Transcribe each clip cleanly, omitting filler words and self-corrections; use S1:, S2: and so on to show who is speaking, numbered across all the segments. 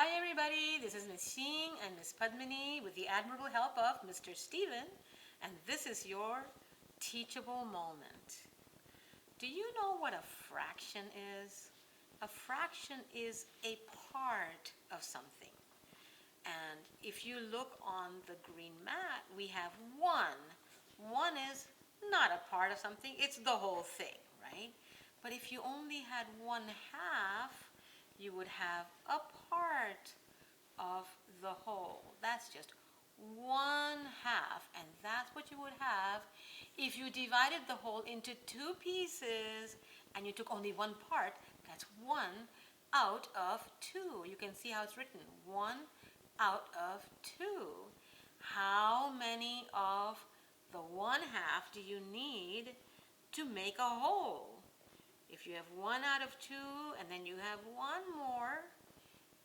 S1: Hi everybody, this is Ms. Shing and Ms. Padmini with the admirable help of Mr. Stephen, and this is your teachable moment. Do you know what a fraction is? A fraction is a part of something. And if you look on the green mat, we have one. One is not a part of something, it's the whole thing, right? But if you only had one half, you would have a part of the whole. That's just one half, and that's what you would have if you divided the whole into two pieces and you took only one part. That's one out of two. You can see how it's written, one out of two. How many of the one half do you need to make a whole? If you have one out of two and then you have one more,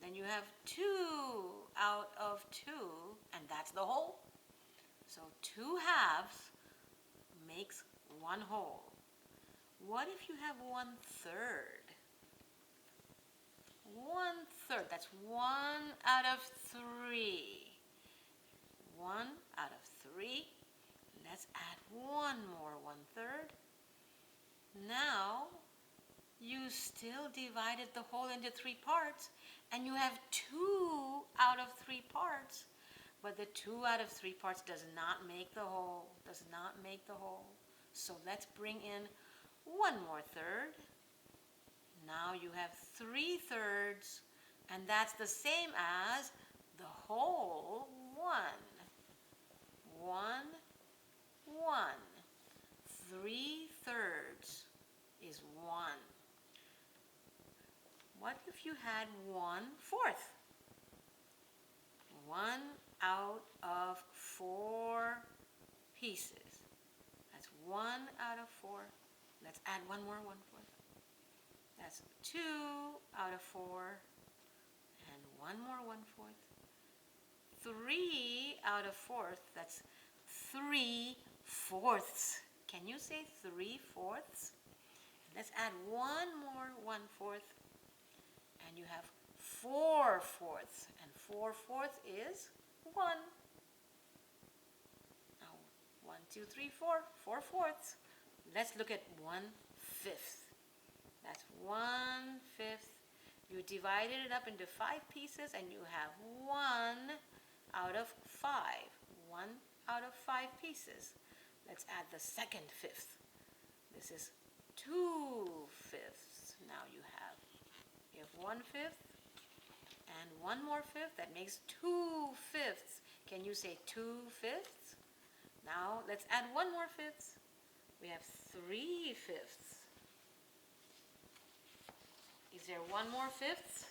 S1: then you have two out of two, and that's the whole. So two halves makes one whole. What if you have 1/3? 1/3, that's one out of three. One out of three. Let's add one more 1/3. Now, you still divided the whole into three parts, and you have two out of three parts. But the two out of three parts does not make the whole, does not make the whole. So let's bring in one more third. Now you have 3/3, and that's the same as the whole one. 1, 1. 3/3 is 1. What if you had 1/4? 1 out of 4 pieces. That's 1 out of 4. Let's add one more 1/4. That's 2 out of 4. And one more 1/4. 3 out of 4. That's 3/4. Can you say 3/4? Let's add one more 1/4. And you have 4/4, and 4/4 is 1. Now, 1, 2, 3, 4, 4/4. Let's look at 1/5. That's 1/5. You divided it up into 5 pieces, and you have 1 out of 5. 1 out of 5 pieces. Let's add the second fifth. This is 2/5. Now you have 1/5 and one more fifth. That makes 2/5. Can you say 2/5? Now let's add one more fifth. We have 3/5. Is there one more fifth?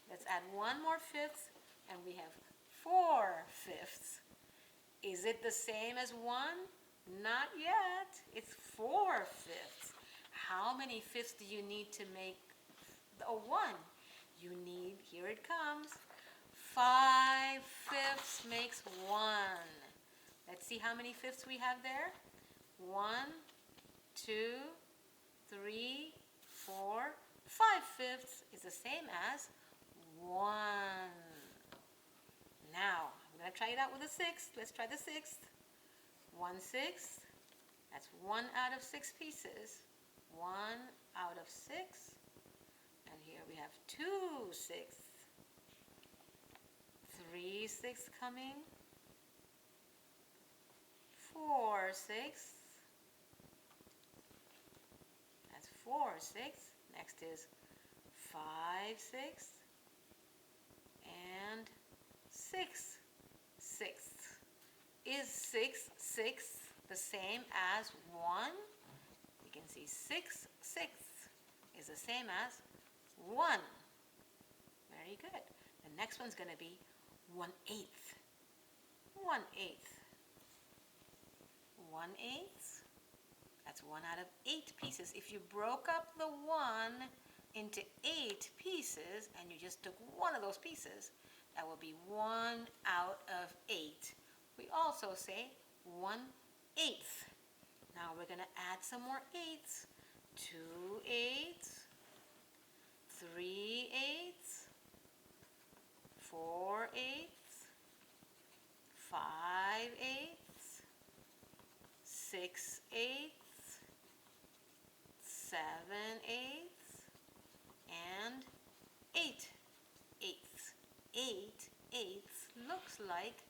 S1: Let's add one more fifth, and we have 4/5. Is it the same as 1? Not yet. It's 4/5. How many fifths do you need to make a 1? You need, here it comes, 5/5 makes 1. Let's see how many fifths we have there. 1, 2, 3, 4, 5/5 is the same as 1. Now, I'm going to try it out with a sixth. Let's try the sixth. 1/6, that's 1 out of 6 pieces. 1 out of 6. And here we have 2/6. 3/6 coming. 4/6. That's 4/6. Next is 5/6. And 6/6. Is 6/6 the same as 1? You can see 6/6 is the same as 1. Very good. The next one's going to be 1/8. 1/8. 1/8. That's 1 out of 8 pieces. If you broke up the 1 into 8 pieces and you just took one of those pieces, that will be 1 out of 8. We also say 1/8. Now we're going to add some more 8s. 2 8s, 7/8 and 8/8. 8/8 looks like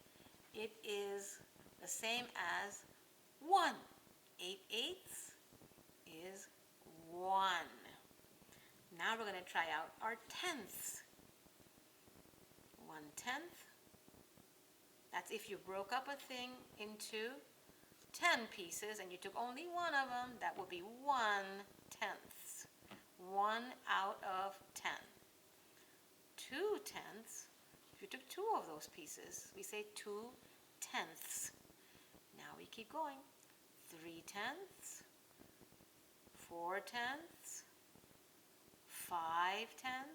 S1: it is the same as 1. 8/8 is 1. Now we're going to try out our tenths. 1/10. That's if you broke up a thing into 10 pieces and you took only one of them, that would be 1/10. 1 out of 10. 2/10. If you took two of those pieces, we say 2/10. Now we keep going. 3/10. 4/10. 5/10.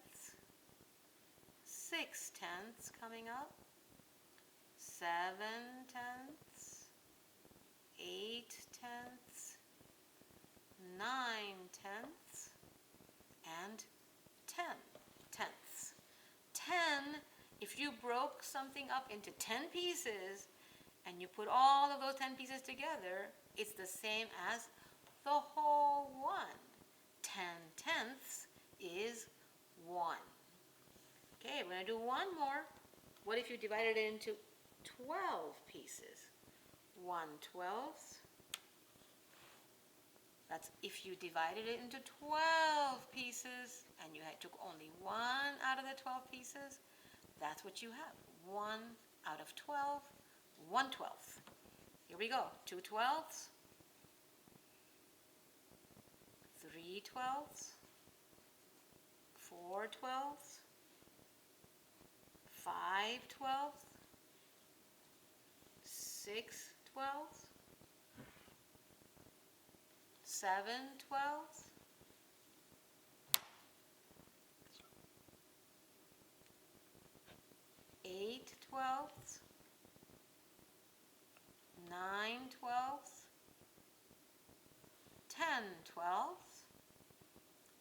S1: 6/10 coming up. 7/10. 8/10. 9/10. And 10/10. 10, if you broke something up into 10 pieces and you put all of those 10 pieces together, it's the same as the whole one. 10/10 is 1. Okay, we're going to do one more. What if you divided it into 12 pieces? 1/12. That's if you divided it into 12 pieces and you took only one out of the 12 pieces, that's what you have. 1 out of 12, 1/12. Here we go. 2/12. 3/12. 4/12. 5/12. 6/12. 7/12. 8/12. 9/12. 10/12.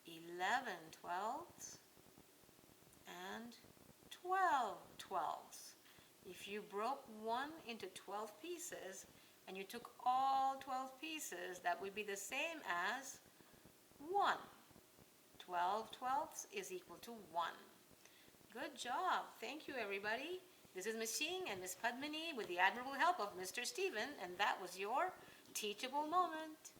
S1: 11/12. And 12/12. If you broke one into 12 pieces and you took all 12 pieces, that would be the same as 1. 12/12 is equal to 1. Good job. Thank you, everybody. This is Ms. Shing and Ms. Padmini with the admirable help of Mr. Stephen, and that was your teachable moment.